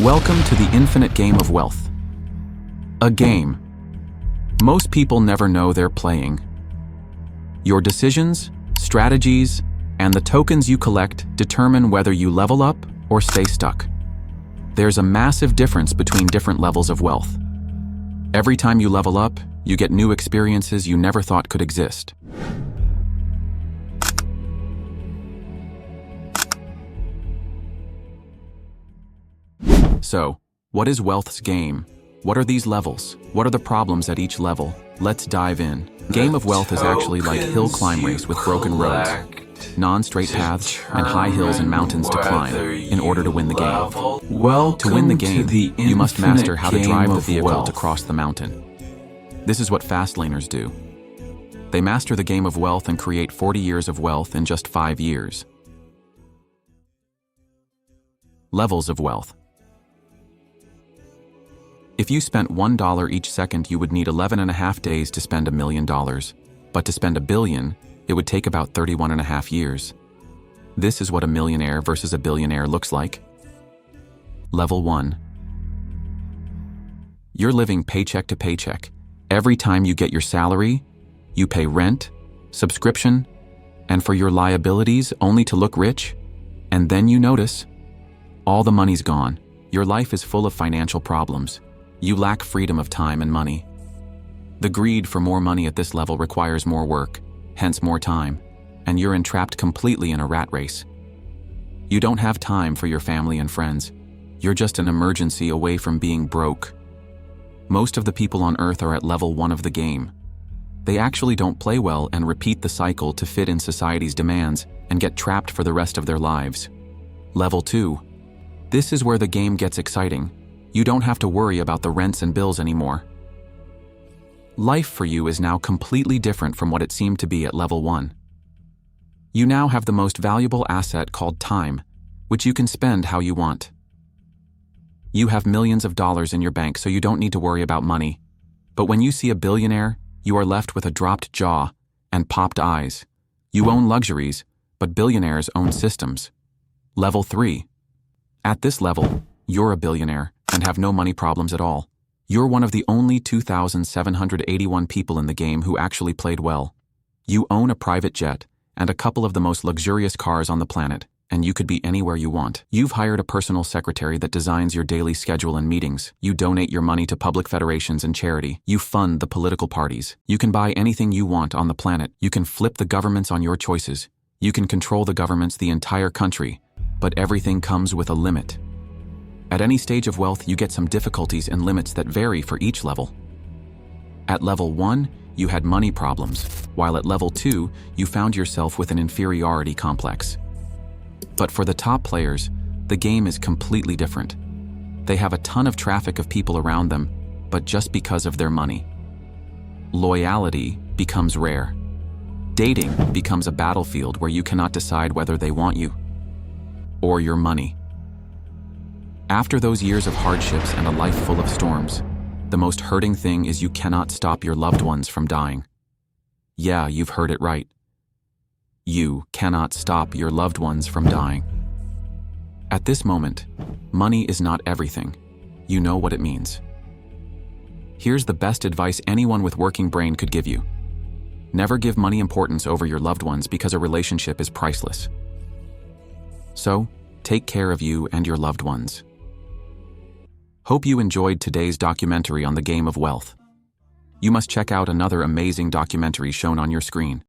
Welcome to the infinite game of wealth. A game. Most people never know they're playing. Your decisions, strategies, and the tokens you collect determine whether you level up or stay stuck. There's a massive difference between different levels of wealth. Every time you level up, you get new experiences you never thought could exist. So, what is wealth's game? What are these levels? What are the problems at each level? Let's dive in. Game of wealth is actually like hill climb race with broken roads, non-straight paths, and high hills and mountains to climb in order to win the game. To win the game, you must master how to drive the vehicle to cross the mountain. This is what fast laners do. They master the game of wealth and create 40 years of wealth in just 5 years. Levels of wealth. If you spent $1 each second, you would need 11.5 days to spend $1 million. But to spend $1 billion, it would take about 31.5 years. This is what a millionaire versus a billionaire looks like. Level 1. You're living paycheck to paycheck. Every time you get your salary, you pay rent, subscription, and for your liabilities only to look rich. And then you notice, all the money's gone. Your life is full of financial problems. You lack freedom of time and money. The greed for more money at this level requires more work, hence more time, and you're entrapped completely in a rat race. You don't have time for your family and friends. You're just an emergency away from being broke. Most of the people on Earth are at level 1 of the game. They actually don't play well and repeat the cycle to fit in society's demands and get trapped for the rest of their lives. Level 2. This is where the game gets exciting. You don't have to worry about the rents and bills anymore. Life for you is now completely different from what it seemed to be at level 1. You now have the most valuable asset called time, which you can spend how you want. You have millions of dollars in your bank, so you don't need to worry about money. But when you see a billionaire, you are left with a dropped jaw and popped eyes. You own luxuries, but billionaires own systems. Level 3. At this level, you're a billionaire and have no money problems at all. You're one of the only 2,781 people in the game who actually played well. You own a private jet and a couple of the most luxurious cars on the planet, and you could be anywhere you want. You've hired a personal secretary that designs your daily schedule and meetings. You donate your money to public federations and charity. You fund the political parties. You can buy anything you want on the planet. You can flip the governments on your choices. You can control the governments, the entire country, but everything comes with a limit. At any stage of wealth, you get some difficulties and limits that vary for each level. At level 1, you had money problems, while at level 2, you found yourself with an inferiority complex. But for the top players, the game is completely different. They have a ton of traffic of people around them, but just because of their money. Loyalty becomes rare. Dating becomes a battlefield where you cannot decide whether they want you or your money. After those years of hardships and a life full of storms, the most hurting thing is you cannot stop your loved ones from dying. Yeah, you've heard it right. You cannot stop your loved ones from dying. At this moment, money is not everything. You know what it means. Here's the best advice anyone with working brain could give you. Never give money importance over your loved ones because a relationship is priceless. So, take care of you and your loved ones. Hope you enjoyed today's documentary on the game of wealth. You must check out another amazing documentary shown on your screen.